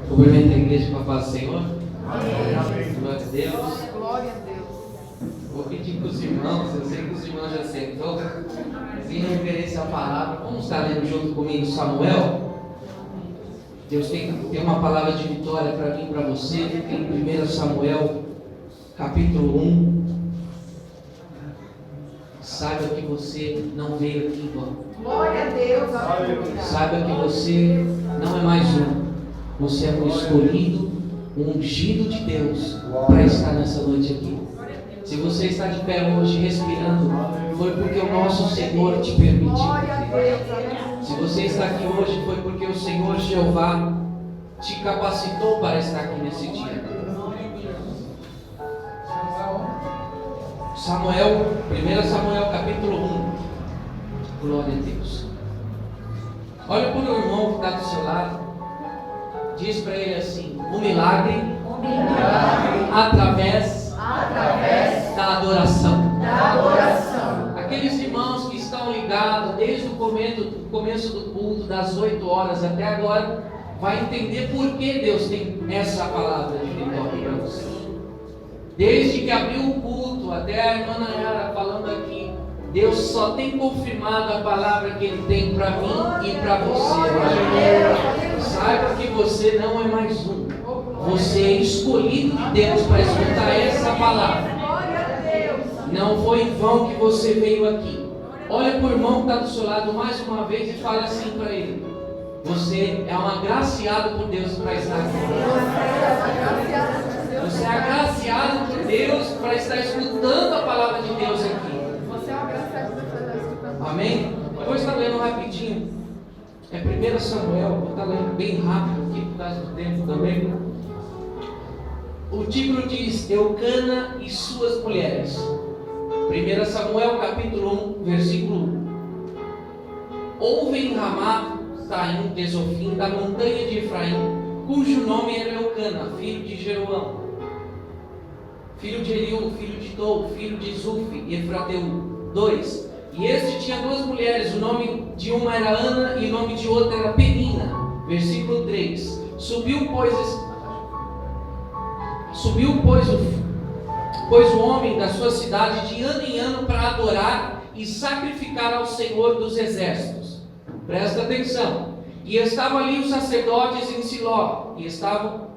Cumprimento a igreja com a paz do Senhor. Amém. Glória a Deus. Glória a Deus. Vou pedir para os irmãos, eu sei que os irmãos já sentou, em referência à palavra, vamos estar lendo junto comigo Samuel. Deus tem uma palavra de vitória para mim e para você, em 1 Samuel, capítulo 1. Saiba que você não veio aqui em vão. Glória a Deus. Aleluia. Saiba que você não é mais um. Você é um escolhido, um ungido de Deus para estar nessa noite aqui. Se você está de pé hoje respirando, foi porque o nosso Senhor te permitiu. Glória a Deus. Se você está aqui hoje, foi porque o Senhor Jeová te capacitou para estar aqui nesse dia. Samuel, 1 Samuel capítulo 1. Glória a Deus. Olha para o irmão que está do seu lado. Diz para ele assim: o milagre através da adoração. Aqueles irmãos que estão ligados desde o começo do culto, das 8 horas até agora, vai entender por que Deus tem essa palavra de vitória para você. Desde que abriu o culto até a irmã Nayara falando aqui, Deus só tem confirmado a palavra que Ele tem para mim e para você. Saiba que você não é mais um. Você é escolhido de Deus para escutar essa palavra. Não foi em vão que você veio aqui. Olha para o irmão que está do seu lado mais uma vez e fala assim para ele: você é um agraciado por Deus para estar aqui. Você é agraciado por Deus para estar escutando a palavra de Deus aqui. Você é uma graça de Deus para estar escutando. Amém? Eu vou estar lendo rapidinho. É 1 Samuel, vou estar lendo bem rápido aqui por causa do tempo também. O título diz: Eucana e suas mulheres. 1 Samuel capítulo 1, versículo 1. Houve em Ramá, Taim, Desofim, da montanha de Efraim, cujo nome era Eucana, filho de Jeroão, filho de Eliú, filho de Tou, filho de Zufi e Efrateu. 2. E este tinha 2 mulheres, o nome de uma era Ana e o nome de outra era Penina. Versículo 3. Subiu, pois o homem da sua cidade de ano em ano para adorar e sacrificar ao Senhor dos exércitos. Presta atenção. E estavam ali os sacerdotes em Siló, estavam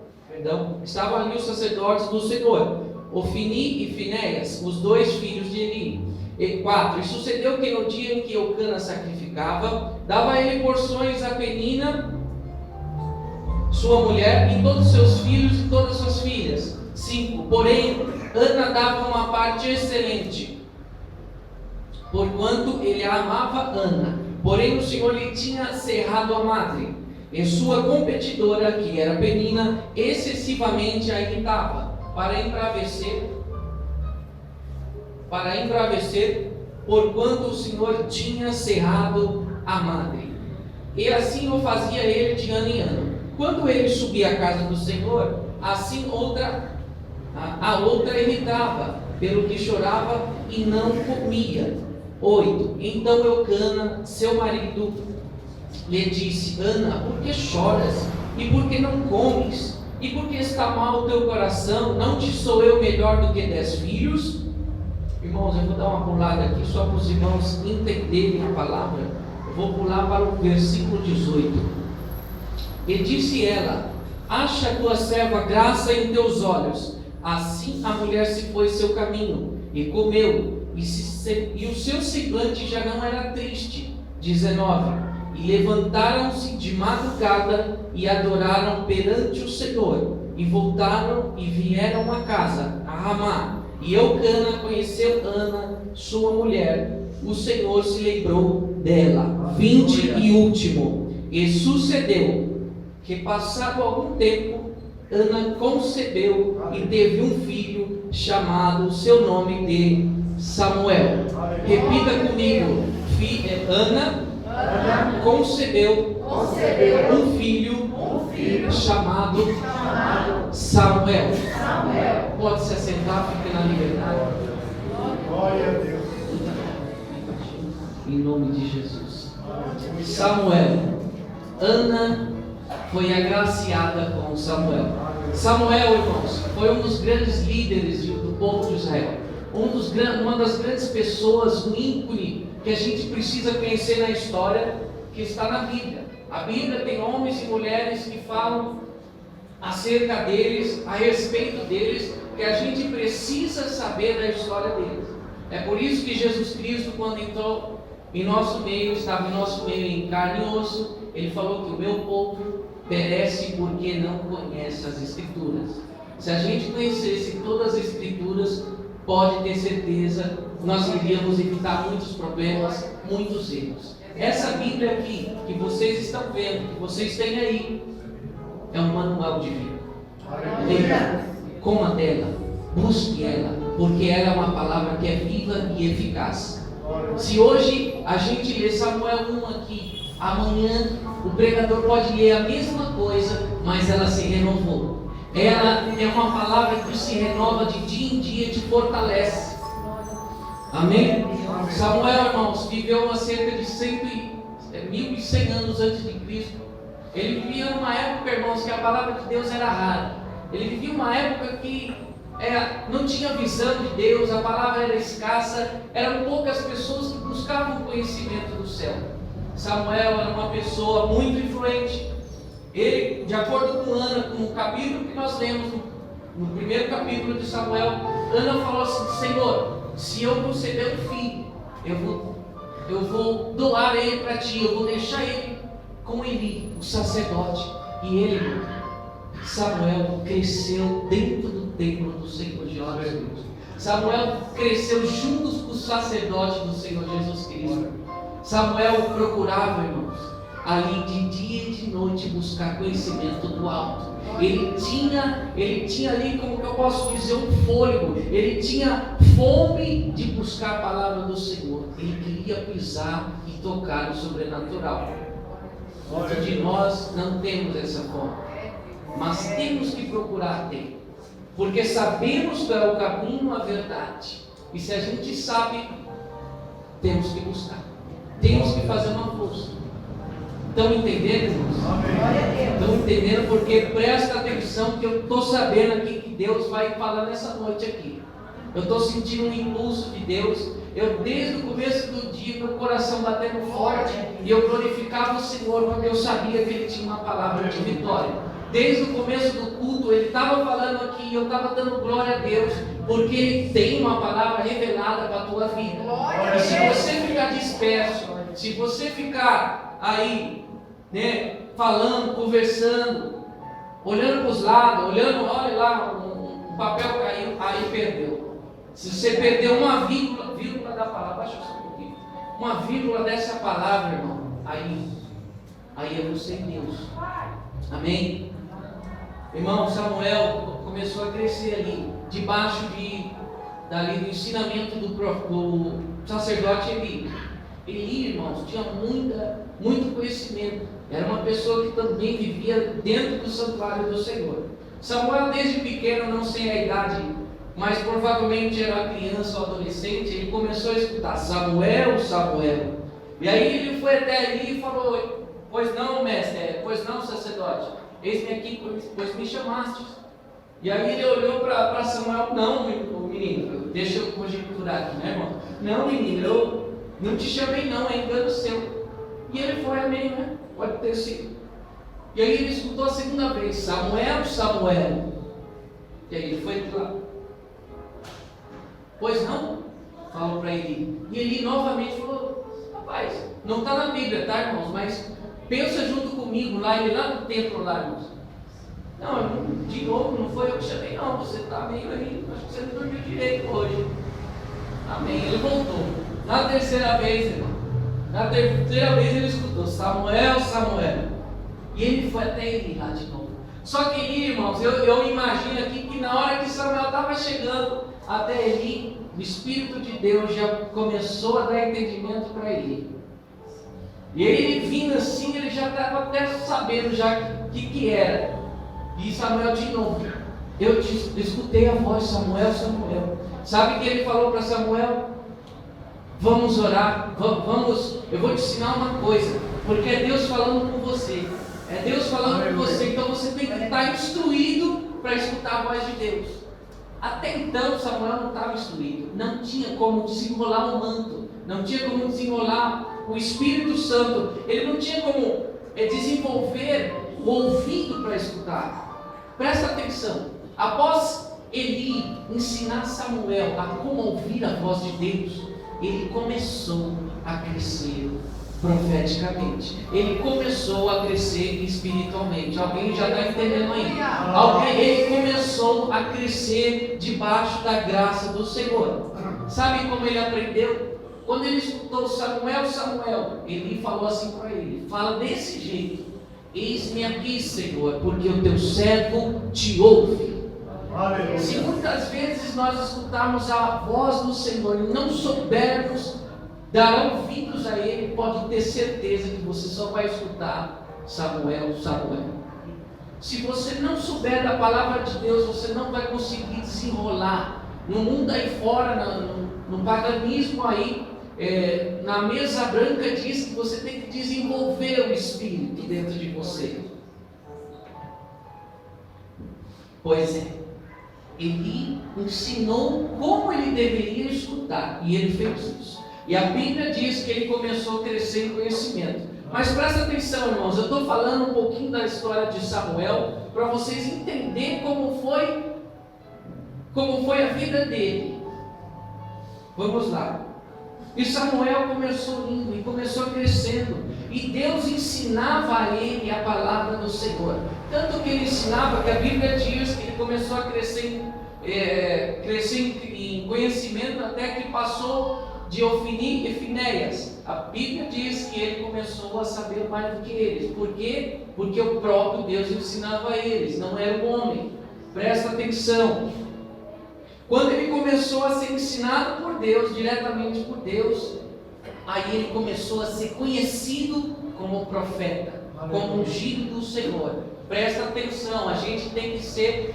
ali os sacerdotes do Senhor, Ofni e Finéias, os 2 filhos de Eli. 4. E sucedeu que no dia em que Eucana sacrificava, dava ele porções a Penina, sua mulher, e todos seus filhos e todas suas filhas. 5. Porém, Ana dava uma parte excelente, porquanto ele a amava Ana. Porém, o Senhor lhe tinha cerrado a madre, e sua competidora, que era Penina, excessivamente a irritava, para embravecer, porquanto o Senhor tinha cerrado a madre. E assim o fazia ele de ano em ano. Quando ele subia à casa do Senhor, assim a outra irritava, pelo que chorava e não comia. 8. Então Eucana, seu marido, lhe disse: Ana, por que choras? E por que não comes? E por que está mal o teu coração? Não te sou eu melhor do que 10 filhos? Irmãos, eu vou dar uma pulada aqui só para os irmãos entenderem a palavra. Eu vou pular para o versículo 18. E disse ela: acha a tua serva graça em teus olhos. Assim a mulher se foi seu caminho e comeu, e o seu semblante já não era triste. 19. E levantaram-se de madrugada e adoraram perante o Senhor, e voltaram e vieram a casa, a Ramá. E Eucana conheceu Ana, sua mulher. O Senhor se lembrou dela. 20 e último. E sucedeu que, passado algum tempo, Ana concebeu e teve um filho, chamado seu nome de Samuel. Repita comigo: Ana concebeu um filho chamado Samuel. Pode se assentar, fique na liberdade. Glória a Deus. Em nome de Jesus. Samuel. Ana foi agraciada com Samuel. Samuel, irmãos, foi um dos grandes líderes do povo de Israel. Uma das grandes pessoas, um ícone que a gente precisa conhecer na história, que está na Bíblia. A Bíblia tem homens e mulheres que falam acerca deles, a respeito deles, que a gente precisa saber da história deles. É por isso que Jesus Cristo, quando entrou em nosso meio, estava em nosso meio em carne e osso, ele falou que o meu povo perece porque não conhece as Escrituras. Se a gente conhecesse todas as Escrituras, pode ter certeza, nós iríamos evitar muitos problemas, muitos erros. Essa Bíblia aqui, que vocês estão vendo, que vocês têm aí, é um manual de vida. Coma dela, busque ela, porque ela é uma palavra que é viva e eficaz. Se hoje a gente lê Samuel 1 aqui, amanhã o pregador pode ler a mesma coisa, mas ela se renovou. Ela é uma palavra que se renova de dia em dia, te fortalece. Amém? Samuel, irmãos, viveu há cerca de 1.100 anos antes de Cristo. Ele vivia numa época, irmãos, que a palavra de Deus era rara. Ele vivia uma época que não tinha visão de Deus, a palavra era escassa, eram poucas pessoas que buscavam o conhecimento do céu. Samuel era uma pessoa muito influente. Ele, de acordo com Ana, com o capítulo que nós lemos, no primeiro capítulo de Samuel, Ana falou assim: Senhor, se eu conceder um filho, eu vou doar ele para ti, eu vou deixar ele com Eli, o sacerdote. E ele, Samuel, cresceu dentro do templo do Senhor Jesus. Samuel cresceu juntos com o sacerdote do Senhor Jesus Cristo. Samuel procurava, irmãos, ali de dia e de noite buscar conhecimento do alto. Ele tinha ali, como que eu posso dizer, um fôlego. Ele tinha fome de buscar a palavra do Senhor. Ele queria pisar e tocar no sobrenatural. Muitos de nós não temos essa fome, mas temos que procurar ter, porque sabemos que é o caminho, a verdade. E se a gente sabe, temos que buscar, temos que fazer uma força. Estão entendendo, irmãos? Estão entendendo? Porque presta atenção, que eu estou sabendo aqui que Deus vai falar nessa noite aqui. Eu estou sentindo um impulso de Deus. Eu, desde o começo do dia, meu coração batendo forte, e eu glorificava o Senhor, porque eu sabia que Ele tinha uma palavra de vitória. Desde o começo do culto, Ele estava falando aqui, e eu estava dando glória a Deus, porque Ele tem uma palavra revelada para a tua vida. E se você ficar disperso, se você ficar aí, né, falando, conversando, olhando para os lados, olha lá, um papel caiu, aí perdeu. Se você perdeu uma vírgula da palavra, baixa só um pouquinho, uma vírgula dessa palavra, irmão, aí é você e Deus. Amém? Irmão, Samuel começou a crescer ali, debaixo do ensinamento do sacerdote Eli. Eli, irmãos, tinha muito conhecimento. Era uma pessoa que também vivia dentro do santuário do Senhor. Samuel, desde pequeno, não sei a idade, mas provavelmente era criança ou adolescente, ele começou a escutar: Samuel, Samuel. E aí ele foi até ali e falou: pois não, mestre, pois não, sacerdote, eis-me aqui, pois me chamaste. E aí ele olhou para Samuel: não, menino, deixa eu conjecturar aqui, né, irmão? Não, menino, eu não te chamei não, é engano seu. E ele foi, amém, né? Pode ter sido. E aí ele escutou a segunda vez: Samuel, Samuel. E aí ele foi lá: pois não? Falou para Eli. E Eli novamente falou: rapaz, não está na Bíblia, tá, irmãos? Mas pensa junto comigo lá, ele lá no templo lá, irmãos. Não, de novo, não foi eu que chamei, não. Você está meio aí, acho que você não dormiu direito hoje. Amém. Ele voltou. Na terceira vez, irmão, na terceira vez ele escutou: Samuel, Samuel. E ele foi até Eli lá de novo. Só que Eli, irmãos, eu imagino aqui que na hora que Samuel estava chegando até Eli, o Espírito de Deus já começou a dar entendimento para Eli. E ele vindo assim, ele já estava até sabendo já o que era. E Samuel de novo: eu escutei a voz, Samuel, Samuel. Sabe o que ele falou para Samuel? Vamos orar, eu vou te ensinar uma coisa, porque é Deus falando com você. É Deus falando com você, então você tem que estar instruído para escutar a voz de Deus. Até então Samuel não estava instruído, não tinha como desenrolar o manto, não tinha como desenrolar o Espírito Santo, ele não tinha como desenvolver o ouvido para escutar. Presta atenção, após Eli ensinar Samuel a como ouvir a voz de Deus, ele começou a crescer profeticamente, ele começou a crescer espiritualmente. Alguém já está entendendo aí? Ele começou a crescer debaixo da graça do Senhor. Sabe como ele aprendeu? Quando ele escutou Samuel, Samuel, ele falou assim para ele, fala desse jeito: eis-me aqui, Senhor, porque o teu servo te ouve. Aleluia. Se muitas vezes nós escutarmos a voz do Senhor e não soubermos dar ouvidos a Ele, pode ter certeza que você só vai escutar Samuel, Samuel. Se você não souber da palavra de Deus, você não vai conseguir desenrolar. No mundo aí fora, no paganismo aí, na mesa branca diz que você tem que desenvolver o Espírito dentro de você. Pois é, ele ensinou como ele deveria escutar, e ele fez isso. E a Bíblia diz que ele começou a crescer em conhecimento. Mas presta atenção, irmãos, eu estou falando um pouquinho da história de Samuel, para vocês entenderem como foi a vida dele. Vamos lá. E Samuel começou indo e começou crescendo, e Deus ensinava a ele a palavra do Senhor. Tanto que ele ensinava que a Bíblia diz que ele começou a crescer em conhecimento até que passou de Ofni e Finéias. A Bíblia diz que ele começou a saber mais do que eles. Por quê? Porque o próprio Deus ensinava a eles, não era o homem. Presta atenção. Quando ele começou a ser ensinado por Deus, diretamente por Deus, aí ele começou a ser conhecido como profeta, como ungido do Senhor. Presta atenção, a gente tem que ser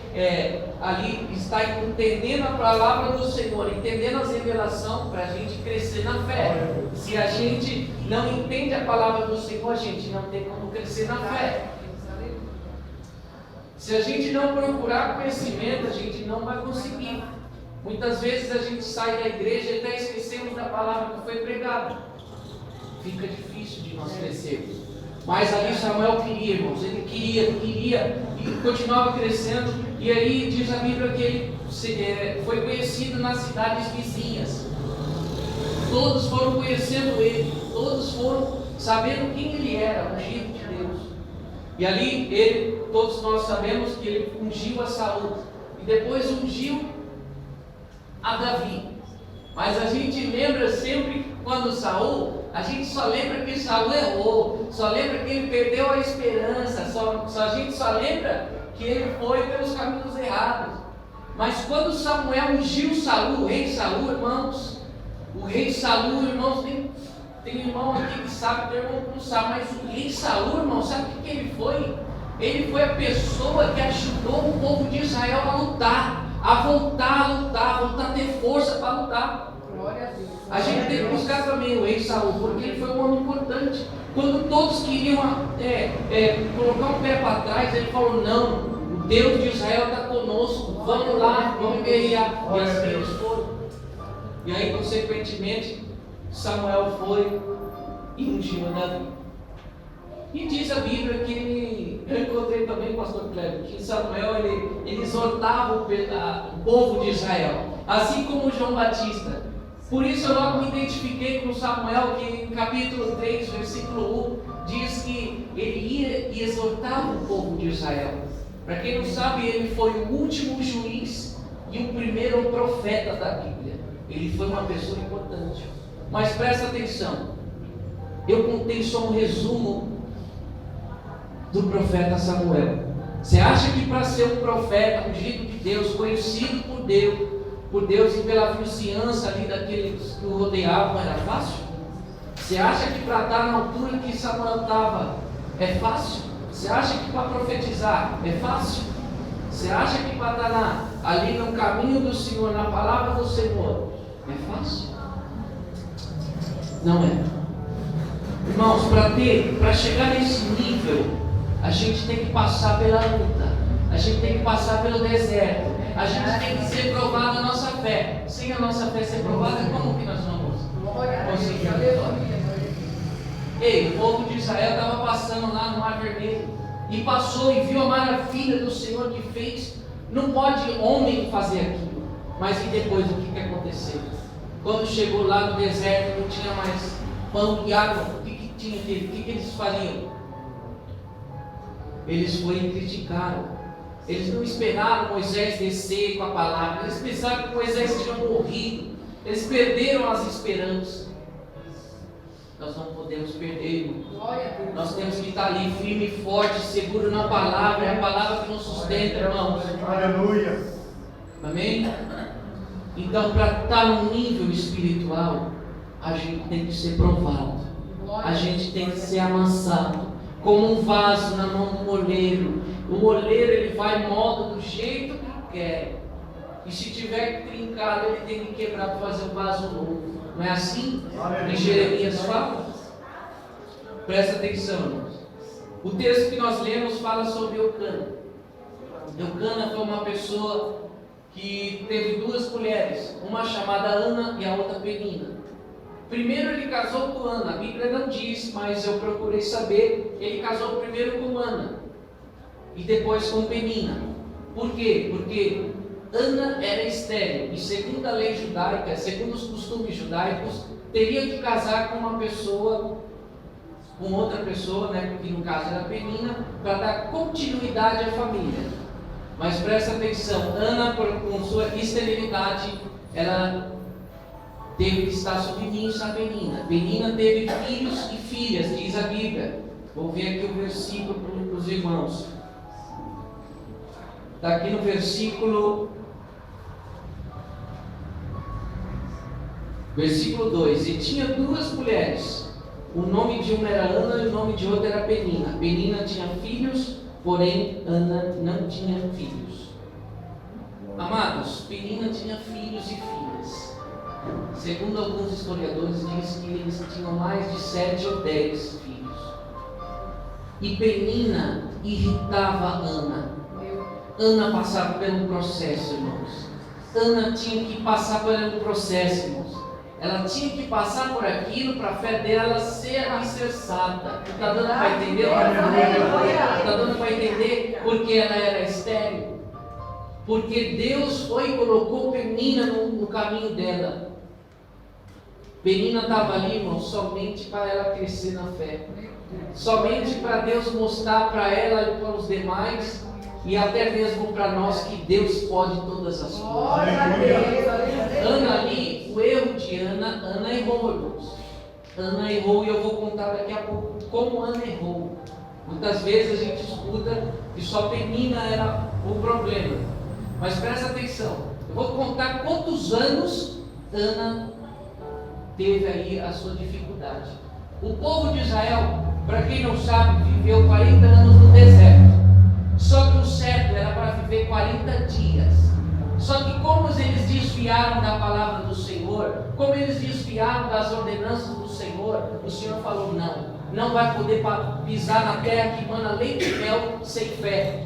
estar entendendo a palavra do Senhor, entendendo as revelações para a gente crescer na fé. Se a gente não entende a palavra do Senhor, a gente não tem como crescer na fé. Se a gente não procurar conhecimento, a gente não vai conseguir. Muitas vezes a gente sai da igreja e até esquecemos da palavra que foi pregada. Fica difícil de nós crescermos. Mas ali Samuel queria, irmãos, ele queria e continuava crescendo. E aí diz a Bíblia que ele foi conhecido nas cidades vizinhas. Todos foram conhecendo ele, todos foram sabendo quem ele era, ungido de Deus. E ali todos nós sabemos que ele ungiu a Saul e depois ungiu a Davi. Mas a gente lembra sempre quando Saul, a gente só lembra que Saul errou, só lembra que ele perdeu a esperança, a gente só lembra que ele foi pelos caminhos errados. Mas quando Samuel ungiu Saul, o rei Saul, irmãos, tem irmão aqui que sabe, tem irmão que não sabe, mas o rei Saul, irmão, sabe o que ele foi? Ele foi a pessoa que ajudou o povo de Israel a lutar, a voltar a ter força para lutar. Glória a Deus. A gente tem que buscar também o rei Saul, porque ele foi um homem importante. Quando todos queriam colocar um pé para trás, ele falou: não, o Deus de Israel está conosco, vamos lá, vamos guerrear. E assim eles foram. E aí, consequentemente, Samuel foi e ungiu a Davi. E diz a Bíblia que eu encontrei também com o pastor Cleber, que Samuel ele exortava o povo de Israel, assim como João Batista. Por isso eu logo me identifiquei com Samuel, que em capítulo 3, versículo 1, diz que ele ia e exortava o povo de Israel. Para quem não sabe, ele foi o último juiz e o primeiro profeta da Bíblia. Ele foi uma pessoa importante. Mas presta atenção, eu contei só um resumo do profeta Samuel. Você acha que para ser um profeta, ungido de Deus, conhecido por Deus e pela vizinhança ali daqueles que o rodeavam, era fácil? Você acha que para estar na altura que Samuel estava é fácil? Você acha que para profetizar é fácil? Você acha que para estar ali no caminho do Senhor, na palavra do Senhor, é fácil? Não é. Irmãos, para chegar nesse nível A gente tem que passar pela luta. A gente tem que passar pelo deserto. A gente tem que ser provado a nossa fé. Sem a nossa fé ser provada, como que nós vamos conseguir a vitória? Ei, o povo de Israel estava passando lá no Mar Vermelho e passou e viu a maravilha do Senhor que fez. Não pode homem fazer aquilo. Mas e depois o que aconteceu? Quando chegou lá no deserto, não tinha mais pão e água. O que tinha? O que eles faziam? Eles foram e criticaram. Eles não esperaram Moisés descer com a palavra. Eles pensaram que Moisés tinha morrido. Eles perderam as esperanças. Nós não podemos perder, irmão. Nós temos que estar ali firme e forte, seguro na palavra. É a palavra que nos sustenta, irmãos. Aleluia. Amém? Então, para estar num nível espiritual, a gente tem que ser provado. A gente tem que ser amansado. Como um vaso na mão do oleiro. O oleiro, ele vai e molda do jeito que quer. E se tiver trincado, ele tem que quebrar para fazer um vaso novo. Não é assim que Jeremias fala? Presta atenção, irmãos. O texto que nós lemos fala sobre Eucana. Eucana foi uma pessoa que teve duas mulheres, uma chamada Ana e a outra Penina. Primeiro ele casou com Ana, a Bíblia não diz, mas eu procurei saber. Ele casou primeiro com Ana e depois com Penina. Por quê? Porque Ana era estéril e segundo a lei judaica, segundo os costumes judaicos, teria que casar com uma pessoa, com outra pessoa, né, que no caso era Penina, para dar continuidade à família. Mas presta atenção, Ana, com sua esterilidade, ela teve que estar submissa a Penina. Penina teve filhos e filhas, diz a Bíblia. Vou ver aqui o versículo para os irmãos. Está aqui no versículo 2. E tinha duas mulheres. O nome de uma era Ana e o nome de outra era Penina. Penina tinha filhos, porém Ana não tinha filhos. Amados, Penina tinha filhos e filhas. Segundo alguns historiadores, diz que eles tinham mais de 7 ou 10 filhos. E Penina irritava Ana. Ana passava pelo processo, irmãos. Ana tinha que passar pelo processo, irmãos. Ela tinha que passar por aquilo para a fé dela ser alicerçada. Está dando para entender? Está dando para entender porque ela era estéril? Porque Deus foi e colocou Penina no caminho dela. Penina estava ali, irmão, somente para ela crescer na fé. Somente para Deus mostrar para ela e para os demais, e até mesmo para nós, que Deus pode todas as coisas. Ana ali, o erro de Ana errou, irmãos. Ana errou, e eu vou contar daqui a pouco como Ana errou. Muitas vezes a gente escuta que só Penina era o problema. Mas presta atenção, eu vou contar quantos anos Ana teve aí a sua dificuldade. O povo de Israel, para quem não sabe, viveu 40 anos no deserto. Só que o certo era para viver 40 dias. Só que como eles desviaram da palavra do Senhor, como eles desviaram das ordenanças do Senhor, o Senhor falou: não vai poder pisar na terra que mana leite e mel sem fé.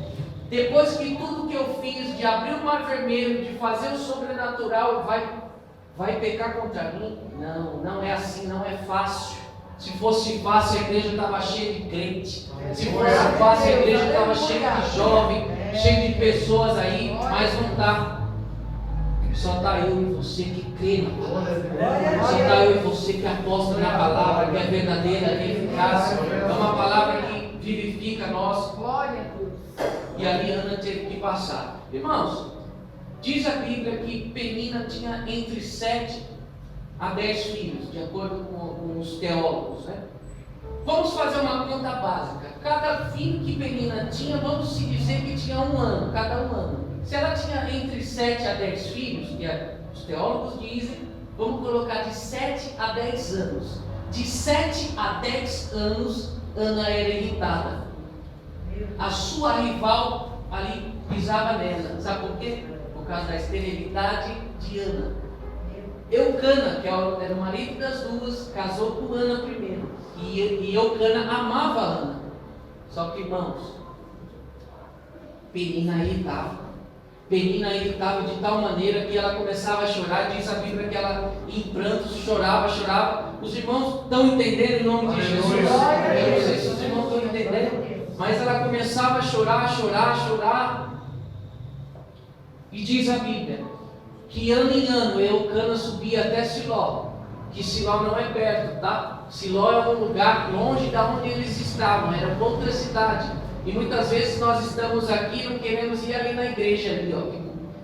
Depois que tudo que eu fiz, de abrir o mar vermelho, de fazer o sobrenatural, vai pecar contra mim? Não é assim, não é fácil. Se fosse fácil, a igreja estava cheia de crente. Se fosse fácil, a igreja estava cheia de jovem, cheia de pessoas aí, mas não está. Só está eu e você que crê na palavra. Só está eu e você que aposta na palavra, que é verdadeira, que é eficaz. É uma palavra que vivifica nós. E ali Ana teve que passar. Irmãos, diz a Bíblia que Penina tinha entre 7 a 10 filhos, de acordo com os teólogos, né? Vamos fazer uma conta básica. Cada filho que Penina tinha, vamos se dizer que tinha 1 ano, cada 1 ano. Se ela tinha entre 7 a 10 filhos, que os teólogos dizem, vamos colocar de 7 a 10 anos. De 7 a 10 anos, Ana era irritada. A sua rival ali pisava nela. Sabe por quê? Por causa da esterilidade de Ana. Eucana, que era o marido das duas, casou com Ana primeiro. E Eucana amava Ana. Só que, irmãos, Penina irritava. Penina irritava de tal maneira que ela começava a chorar. Diz a Bíblia que ela, em prantos, chorava. Os irmãos estão entendendo em nome de Jesus? Eu não sei se os irmãos estão entendendo, mas ela começava a chorar. E diz a Bíblia que ano em ano Eucana subia até Siló, que Siló não é perto, tá? Siló é um lugar longe de onde eles estavam, era outra cidade. E muitas vezes nós estamos aqui e não queremos ir ali na igreja, ali, ó,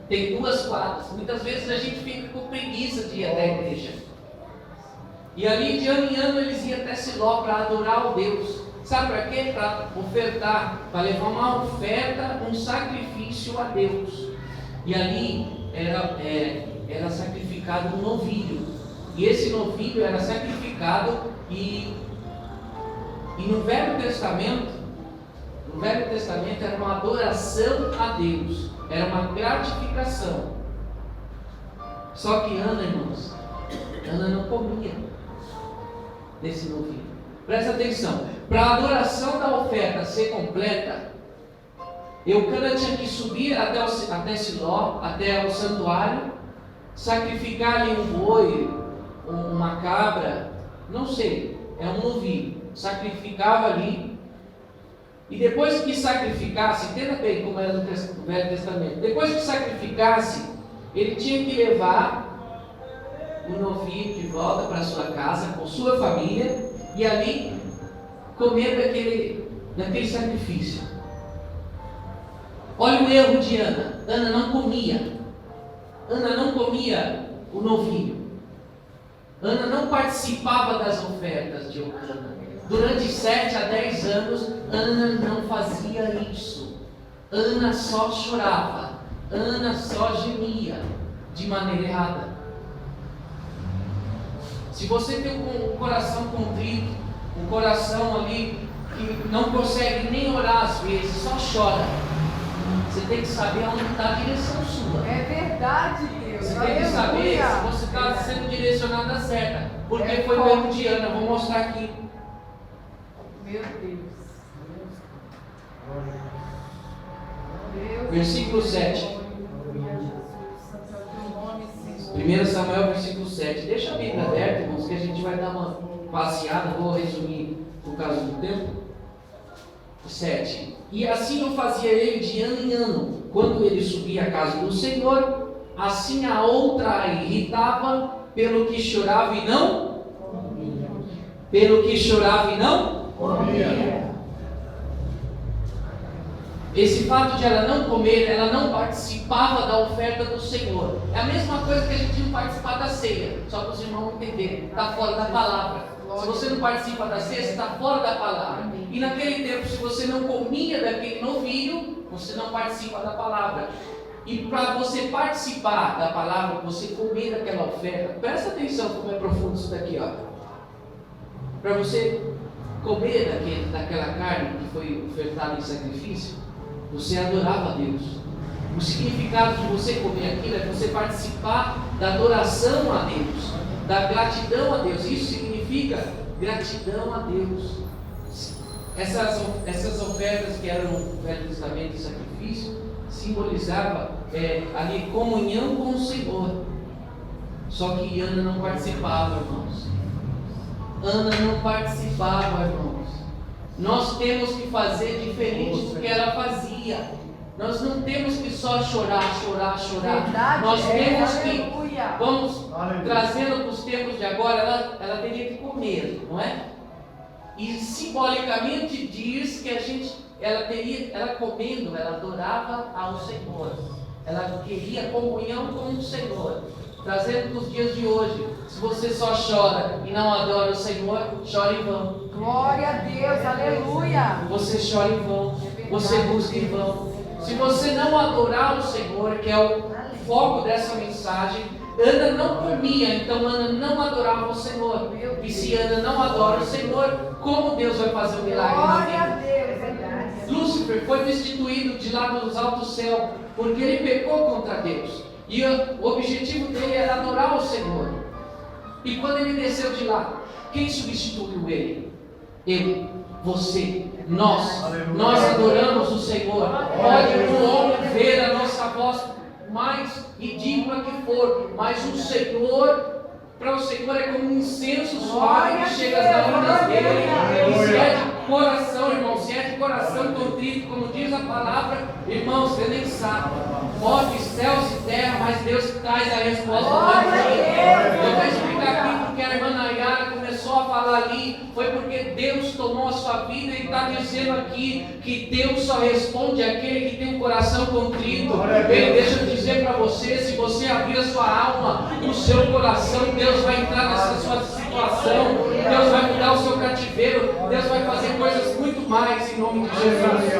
tem 2 quadras. Muitas vezes a gente fica com preguiça de ir até a igreja. E ali de ano em ano eles iam até Siló para adorar o Deus. Sabe para quê? Para ofertar, para levar uma oferta, um sacrifício a Deus. E ali era sacrificado um novilho. E esse novilho era sacrificado e no Velho Testamento era uma adoração a Deus, era uma gratificação. Só que Ana, irmãos, Ana não comia desse novilho. Presta atenção, para a adoração da oferta ser completa, Eucana tinha que subir até Siló, até o santuário, sacrificar ali um boi, uma cabra, não sei, é um novilho, sacrificava ali. E depois que sacrificasse, entenda bem como era no Velho Testamento, depois que sacrificasse, ele tinha que levar o novilho de volta para sua casa, com sua família, e ali comer daquele sacrifício. Olha o erro de Ana. Ana não comia o novilho. Ana não participava das ofertas de Eucana. Durante 7 a 10 anos, Ana não fazia isso. Ana só chorava. Ana só gemia de maneira errada. Se você tem um coração contrito, um coração ali que não consegue nem orar às vezes, só chora, você tem que saber onde está a direção sua. É verdade, Deus. Você tem que saber se você está sendo direcionada certa. Porque foi o erro de Ana. Vou mostrar aqui. Meu Deus. Versículo 7. 1 Samuel, versículo 7. Deixa a Bíblia aberta, irmãos, que a gente vai dar uma passeada. Vou resumir por causa do tempo. 7. E assim o fazia ele de ano em ano. Quando ele subia à casa do Senhor, assim a outra a irritava, pelo que chorava e não comia. Esse fato de ela não comer, ela não participava da oferta do Senhor. É a mesma coisa que a gente não participar da ceia, só para os irmãos entenderem, está fora da palavra. Se você não participa da ceia, você está fora da palavra. E naquele tempo, se você não comia daquele novilho, você não participa da palavra. E para você participar da palavra, você comer daquela oferta, presta atenção como é profundo isso daqui, ó. Para você comer daquela carne que foi ofertada em sacrifício, você adorava a Deus. O significado de você comer aquilo é você participar da adoração a Deus, da gratidão a Deus. Isso significa gratidão a Deus. Essas ofertas que eram no Velho Testamento de sacrifício simbolizava ali comunhão com o Senhor. Só que Ana não participava, irmãos. Ana não participava, irmãos. Nós temos que fazer diferente do que ela fazia. Nós não temos que só chorar. Verdade, nós temos aleluia. Vamos trazendo para os tempos de agora, ela teria que comer, não é? E simbolicamente diz que ela comendo, ela adorava ao Senhor. Ela queria comunhão com o Senhor. Trazendo para os dias de hoje, se você só chora e não adora o Senhor, chora em vão. Glória a Deus, aleluia. Você chora em vão, você busca em vão. Se você não adorar o Senhor, que é o foco dessa mensagem, Ana não comia, então Ana não adorava o Senhor. E se Ana não adora o Senhor, como Deus vai fazer um milagre na Glória a vida? Deus, verdade. Lúcifer foi destituído de lá dos altos céus, porque ele pecou contra Deus. E o objetivo dele era adorar o Senhor. E quando ele desceu de lá, quem substituiu ele? Eu, você. Nós adoramos o Senhor. Pode o homem ver a nossa voz mais ridícula que for, mas o Senhor, para o Senhor é como um incenso suave que chega às narinas dele. E se é de coração, irmão, se é de coração contrito, como diz a palavra, irmãos, você nem sabe. Move céus e terra, mas Deus traz a resposta. Eu vou explicar aqui porque a irmã Nayara começou a falar ali, foi porque Deus tomou a sua vida e está dizendo aqui que Deus só responde àquele que tem um coração contrito. Ele deixa eu dizer para você, se você abrir a sua alma, o seu coração, Deus vai entrar nessa sua situação, Deus vai mudar o seu cativeiro, Deus vai fazer coisas muito mais em nome de Jesus.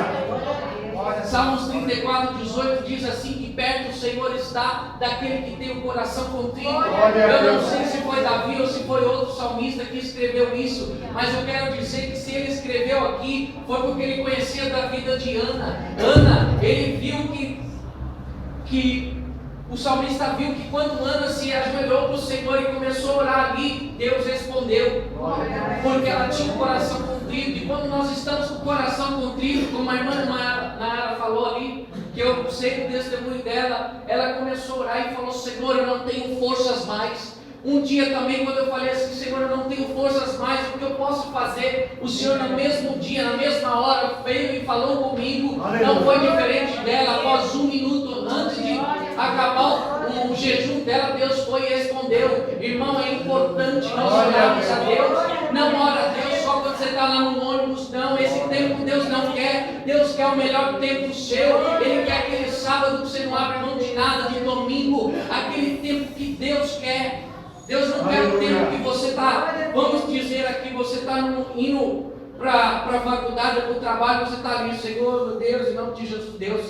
Salmos 34, 18 diz assim, que perto o Senhor está daquele que tem o coração contrito. Eu não sei se foi Davi ou se foi outro salmista que escreveu isso, mas eu quero dizer que se ele escreveu aqui, foi porque ele conhecia da vida de Ana. Ana, ele viu que o salmista viu que quando Ana se ajoelhou para o Senhor e começou a orar ali, Deus respondeu, porque ela tinha o coração contrito. E quando nós estamos com o coração contrito, como a irmã Nayara falou ali, que eu sei do testemunho dela, ela começou a orar e falou, Senhor, eu não tenho forças mais. Um dia também, quando eu falei assim, Senhor, eu não tenho forças mais, o que eu posso fazer? O Senhor no mesmo dia, na mesma hora, veio e falou comigo. Não foi diferente dela. Após 1 minuto antes de acabar o jejum dela, Deus foi e respondeu. Irmão, é importante nós orarmos a Deus. Não ora a Deus só quando você está lá no ônibus, não. Esse tempo Deus não quer. Deus quer o melhor tempo seu. Ele quer aquele sábado que você não abre mão de nada, de domingo. Aquele tempo que Deus quer. Deus não quer o tempo que você está, vamos dizer aqui, você está indo para a faculdade, para o trabalho, você está ali, Senhor, meu Deus, em nome de Jesus, Deus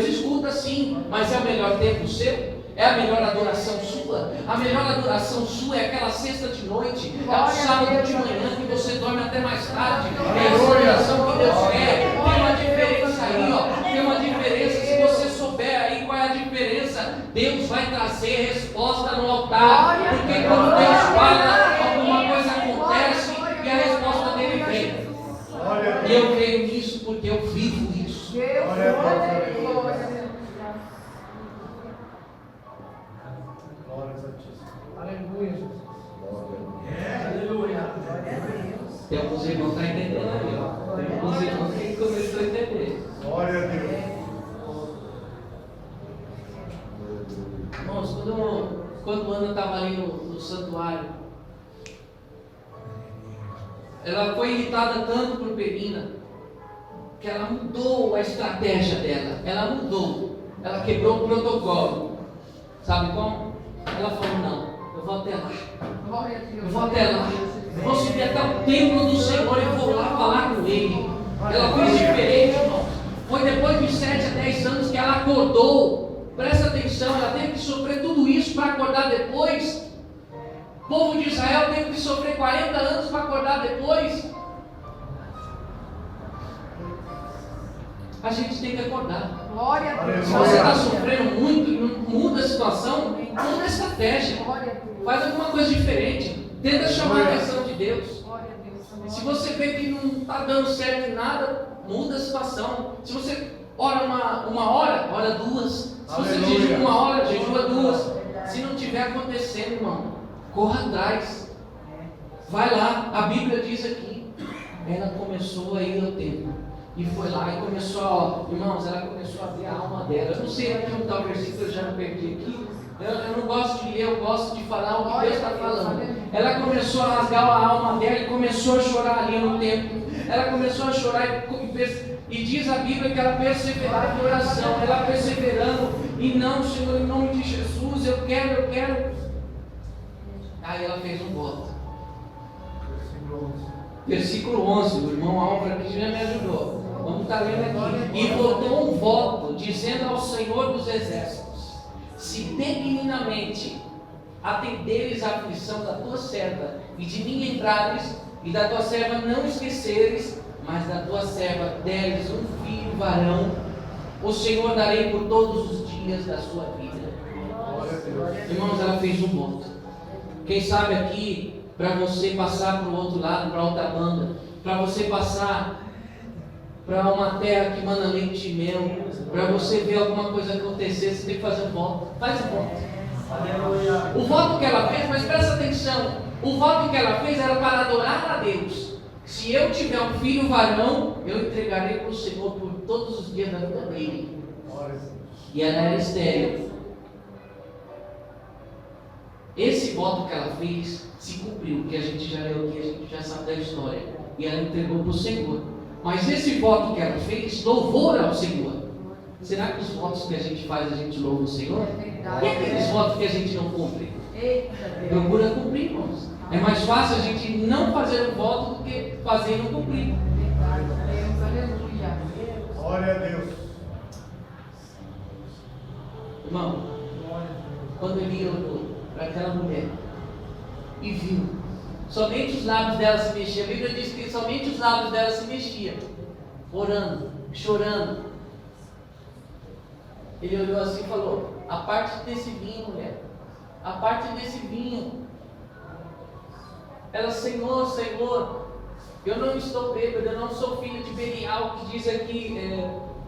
escuta sim, mas é o melhor tempo seu? É a melhor adoração sua? A melhor adoração sua é aquela sexta de noite, é o sábado de manhã que você dorme até mais tarde, é essa adoração que Deus quer. Tem uma diferença aí, ó, tem uma diferença, se você souber aí qual é a diferença, Deus vai trazer resposta no altar, porque quando Deus fala, alguma coisa acontece e a resposta dele vem. E eu creio nisso porque eu vivo isso. Aleluia, Jesus. Aleluia. Tem alguns irmãos que estão entendendo aí, ó. Tem alguns irmãos que começaram a entender. Glória a Deus. Irmãos, quando Ana estava ali no santuário, ela foi irritada tanto por Penina, que ela mudou a estratégia dela. Ela mudou. Ela quebrou o protocolo. Sabe como? Ela falou, não, eu vou até lá. Eu vou até lá. Eu vou subir até o templo do Senhor e vou lá falar com Ele. Ela fez diferente, irmão. Foi depois de 7 a 10 anos que ela acordou. Presta atenção, ela teve que sofrer tudo isso para acordar depois. O povo de Israel teve que sofrer 40 anos para acordar depois. A gente tem que acordar. Glória a Deus. Se você está sofrendo muito e não muda a situação, muda a estratégia. Faz alguma coisa diferente. Tenta chamar a atenção de Deus. Se você vê que não está dando certo em nada, muda a situação. Se você ora uma hora, ora 2. Se você jejua 1 hora, jejua 2. Se não estiver acontecendo, irmão, corra atrás. Vai lá. A Bíblia diz aqui. Ela começou a ir ao templo. E foi lá e começou, irmãos, ela começou a abrir a alma dela. Eu não sei aqui onde está o versículo, eu já me perdi aqui. Eu não gosto de ler, eu gosto de falar o que Deus está falando. Ela começou a rasgar a alma dela e começou a chorar ali no templo. Ela começou a chorar e diz a Bíblia que ela perseverava em oração. Ela perseverando e não, Senhor, em nome de Jesus, eu quero. Aí ela fez um voto. Versículo 11, o irmão Álvaro aqui já me ajudou. Vamos estar lendo aqui. E botou um voto, dizendo ao Senhor dos Exércitos: se benignamente atenderes a aflição da tua serva, e de mim entrares, e da tua serva não esqueceres, mas da tua serva deres um filho varão, o Senhor darei por todos os dias da sua vida. Irmãos, ela fez um voto. Quem sabe aqui, para você passar para o outro lado, para outra banda, para você passar para uma terra que manda leite e mel, para você ver alguma coisa acontecer, você tem que fazer um voto. Faz um voto. O voto que ela fez, mas presta atenção, o voto que ela fez era para adorar a Deus. Se eu tiver um filho varão, eu entregarei para o Senhor por todos os dias da vida dele. E ela era estéril. Esse voto que ela fez se cumpriu, que a gente já leu aqui, a gente já sabe da história. E ela entregou para o Senhor. Mas esse voto que ela fez, louvor ao Senhor. Será que os votos que a gente faz, a gente louva o Senhor? E aqueles votos que a gente não cumpre? Procura cumprir, irmãos. É mais fácil a gente não fazer um voto do que fazer e não cumprir. Aleluia. Glória a Deus. Irmão, quando ele olhou para aquela mulher e viu, somente os lábios dela se mexiam. A Bíblia diz que somente os lábios dela se mexiam, orando, chorando. Ele olhou assim e falou: a parte desse vinho, mulher, a parte desse vinho. Ela: Senhor, Senhor, eu não estou bêbada, eu não sou filho de Belial, que diz aqui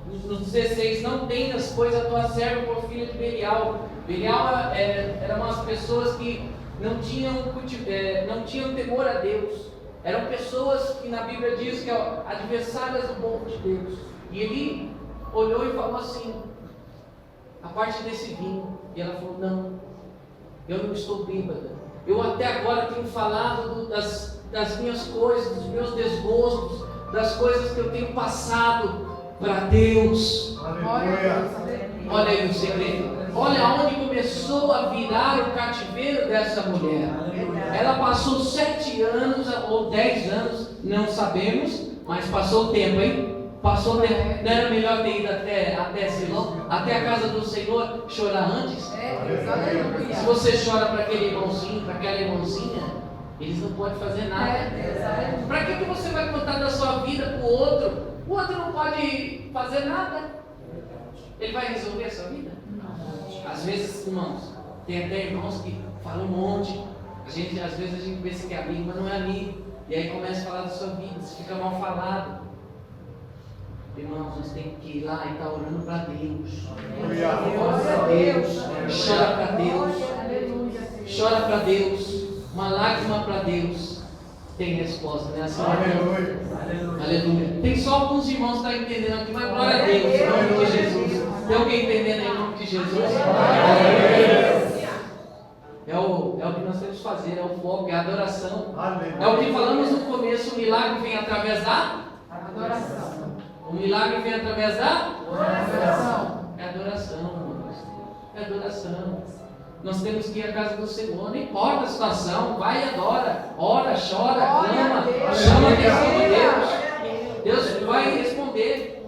no 16: não tenhas, pois, a tua serva por filha de Belial. Belial eram umas pessoas que não tinham temor a Deus. Eram pessoas que na Bíblia diz que são adversárias do povo de Deus. E ele olhou e falou assim: a parte desse vinho. E ela falou: não, eu não estou bêbada. Eu até agora tenho falado das minhas coisas, dos meus desgostos, das coisas que eu tenho passado para Deus. Aleluia. Olha aí o segredo. Olha onde começou a virar o cativeiro dessa mulher. Ela passou 7 anos ou 10 anos, não sabemos, mas passou o tempo, hein? Passou o tempo. Não era melhor ter ido até Siló, até a casa do Senhor, chorar antes? Aleluia. Se você chora para aquele irmãozinho, para aquela irmãzinha, eles não podem fazer nada. Para que você vai contar da sua vida para o outro? O outro não pode fazer nada. Ele vai resolver a sua vida? Às vezes, irmãos, tem até irmãos que falam um monte. Às vezes a gente pensa que é amigo, mas não é amigo. E aí começa a falar da sua vida, você fica mal falado. Irmãos, nós temos que ir lá e estar orando para Deus. Ora para Deus, chora para Deus, chora para Deus, uma lágrima para Deus. Tem resposta, né? Assim, Aleluia. Aleluia. Tem só alguns irmãos que estão entendendo aqui, mas glória a Deus, em nome de Jesus. Tem alguém entendendo em nome de Jesus? É o que nós temos que fazer, é o foco, é a adoração. É o que falamos no começo: o milagre vem através da Adoração. O milagre vem através da Adoração. É adoração, irmãos. É adoração. Nós temos que ir à casa do Senhor, não importa a situação, vai e adora, ora, chora, clama, chama a atenção de Deus. Deus vai responder.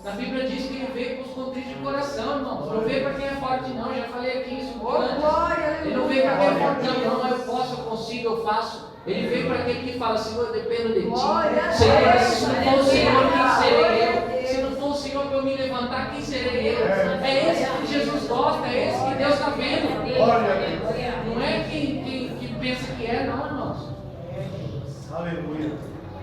Na Bíblia diz que ele veio para os contritos de coração, irmãos. Não veio para quem é forte, não. Já falei aqui isso antes. Ele não veio para quem é forte, não. Eu posso, eu consigo, eu faço. Ele veio para aquele que fala: Senhor, eu dependo de Ti. Senhor, se não for o Senhor, quem serei eu? Se não for o Senhor para eu me levantar, quem serei eu? É esse que Jesus gosta, é esse que Deus está vendo. Não é quem pensa que é, não, irmãos. Aleluia.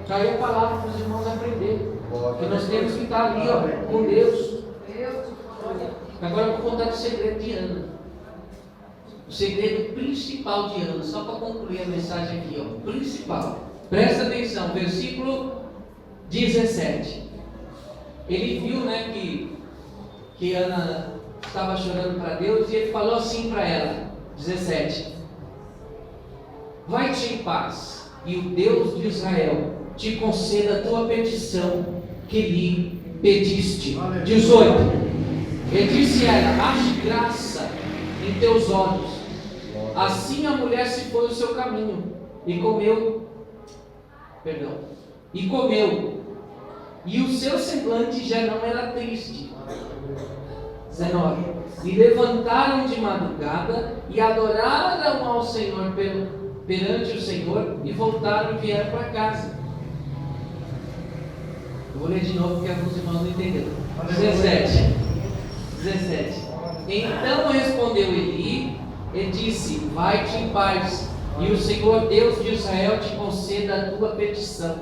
Caiu a palavra para os irmãos aprenderem. Que nós temos que estar ali, ó, com Deus. Agora eu vou contar o segredo de Ana. O segredo principal de Ana, só para concluir a mensagem aqui, ó. Principal. Presta atenção, versículo 17. Ele viu, né, que Ana estava chorando para Deus e ele falou assim para ela. 17. Vai-te em paz, e o Deus de Israel te conceda a tua petição que lhe pediste. 18. Ele disse a ela: ache graça em teus olhos. Assim a mulher se foi o seu caminho e comeu. E o seu semblante já não era triste. 19. E levantaram de madrugada e adoraram ao Senhor perante o Senhor e voltaram e vieram para casa. Eu vou ler de novo porque alguns irmãos não entenderam. 17. Então respondeu Eli e disse: vai-te em paz, e o Senhor Deus de Israel te conceda a tua petição.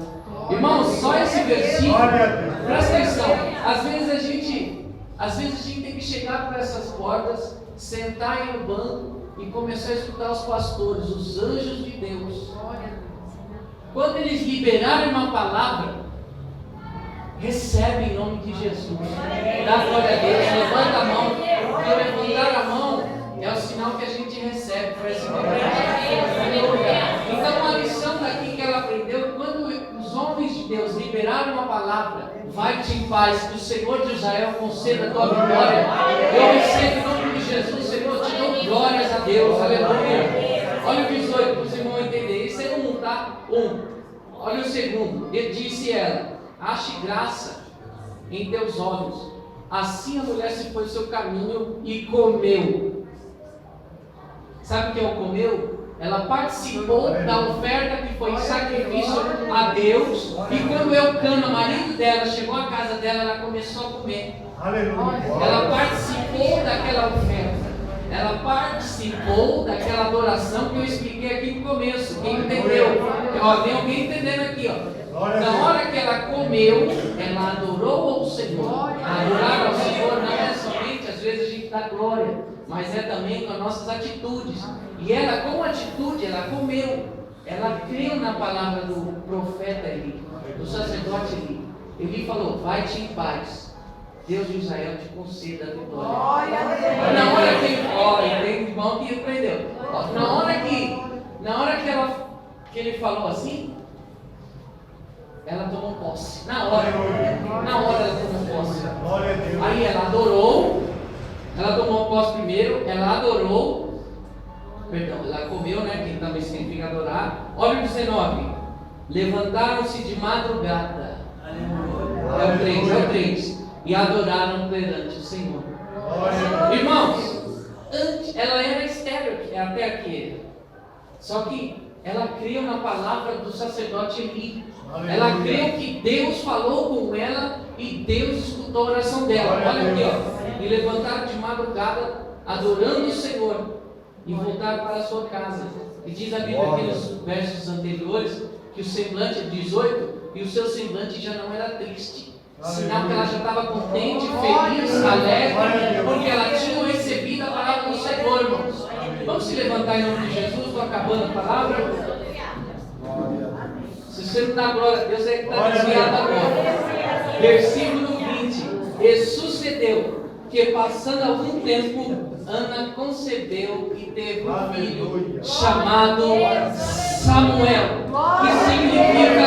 Irmãos, só esse versículo, Glória a Deus. presta atenção, às vezes a gente tem que chegar para essas portas, sentar aí no banco e começar a escutar os pastores, os anjos de Deus. Quando eles liberarem uma palavra, recebe em nome de Jesus. Dá glória a Deus, levanta a mão. Porque levantar a mão é o sinal que a gente recebe. Então a lição daqui que ela aprendeu, quando os homens de Deus liberaram uma palavra, vai-te em paz, que o Senhor de Israel conceda a tua vitória. Eu recebo em nome de Jesus, Senhor, te dou glórias a Deus, aleluia. Olha o 18 para os irmãos entenderem. Esse é um, tá? Olha o segundo. Ele disse ela: ache graça em teus olhos. Assim a mulher se foi seu caminho e comeu. Sabe o que é o comeu? Ela participou da oferta que foi em sacrifício a Deus. E quando Eucana, marido dela, chegou à casa dela, ela começou a comer. Aleluia. Ela participou daquela oferta. Ela participou daquela adoração que eu expliquei aqui no começo. Quem entendeu? Ó, tem alguém entendendo aqui, ó. Na hora que ela comeu, ela adorou ao Senhor. Adorar ao Senhor não é somente, às vezes a gente dá glória, mas é também com as nossas atitudes. E ela, com atitude, ela comeu. Ela creu na palavra do profeta Eli, do sacerdote Eli. Ele falou: vai-te em paz, Deus de Israel te conceda a vitória. Na hora que, tem irmão que aprendeu. Na hora que ele falou assim, ela tomou posse. Na hora ela tomou posse. Glória a Deus. Aí ela adorou, ela tomou posse primeiro, ela adorou, ela comeu, né? Que também significa adorar. Olha o 19: levantaram-se de madrugada. É o 3. E adoraram perante o Senhor. Irmãos, ela era estéril até aqui. Só que ela creu na palavra do sacerdote Eli. Ela creu que Deus falou com ela e Deus escutou a oração dela. Olha aqui, ó. E levantaram de madrugada, adorando o Senhor, e voltaram para a sua casa. E diz a Bíblia aqui nos versos anteriores que o semblante, 18, e o seu semblante já não era triste. Sinal que ela já estava contente, feliz, alegre, porque ela tinha recebido a palavra do Senhor, irmãos. Vamos se levantar em nome de Jesus. Estou acabando a palavra. Se você não dá glória a Deus, é que está desviado agora. Versículo 20. E sucedeu que, passando algum tempo, Ana concebeu e teve um filho chamado Samuel, que significa: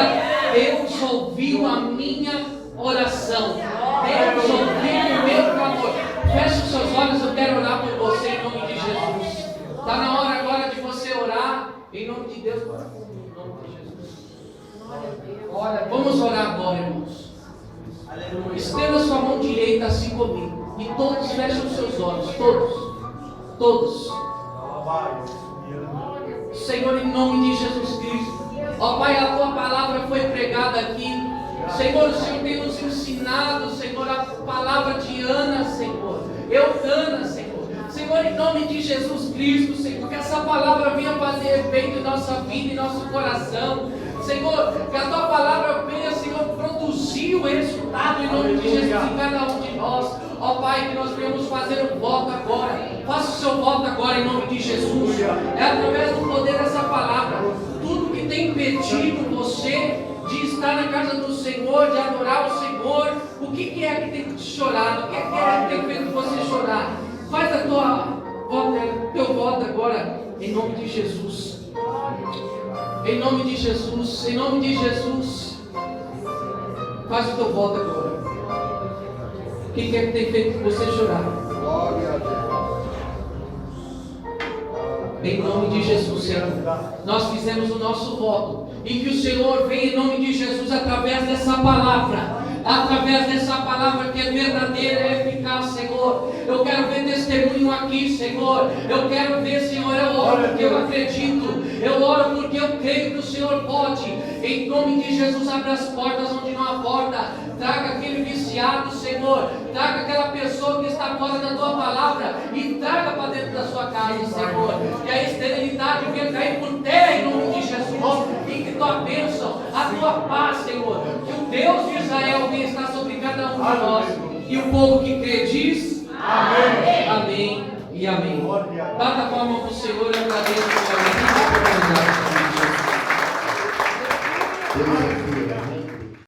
Deus ouviu a minha oração. Deus ouviu o meu clamor. Feche os seus olhos, eu quero orar por você em nome de Jesus. Está na hora agora de você orar em nome de Deus. Em nome de Jesus. Vamos orar agora, irmãos. Estenda sua mão direita assim comigo. E todos fechem os seus olhos. Todos. Senhor, em nome de Jesus Cristo. Ó Pai, a tua palavra foi pregada aqui. Senhor, o Senhor tem nos ensinado, Senhor, a palavra de Ana, Senhor. Eucana, Senhor. Senhor, em nome de Jesus Cristo, Senhor, que essa palavra venha fazer bem em nossa vida e nosso coração. Senhor, que a tua palavra venha, Senhor, produzir o resultado em nome de Jesus em cada um de nós. Ó Pai, que nós venhamos fazer um voto agora. Faça o seu voto agora em nome de Jesus. É através do poder dessa palavra. Tudo que tem impedido você de estar na casa do Senhor, de adorar o Senhor, o que é que tem te chorado? O que é que tem feito você chorar? Faz a teu voto agora em nome de Jesus. Em nome de Jesus, em nome de Jesus. Faz o teu voto agora. O que é que tem feito você chorar? Em nome de Jesus, Senhor. Nós fizemos o nosso voto. E que o Senhor venha em nome de Jesus através dessa palavra. Através dessa palavra que é verdadeira e eficaz, Senhor. Eu quero ver testemunho aqui, Senhor. Eu quero ver, Senhor, é óbvio que eu acredito. Eu oro porque eu creio que o Senhor pode. Em nome de Jesus, abre as portas onde não há porta. Traga aquele viciado, Senhor. Traga aquela pessoa que está fora da tua palavra e traga para dentro da sua casa, Senhor. Que a esterilidade venha cair por terra em nome de Jesus. E que tua bênção, a tua paz, Senhor. Que o Deus de Israel venha estar sobre cada um de nós. E o povo que crê diz: Amém. Amém e amém. Bata a palma para o Senhor.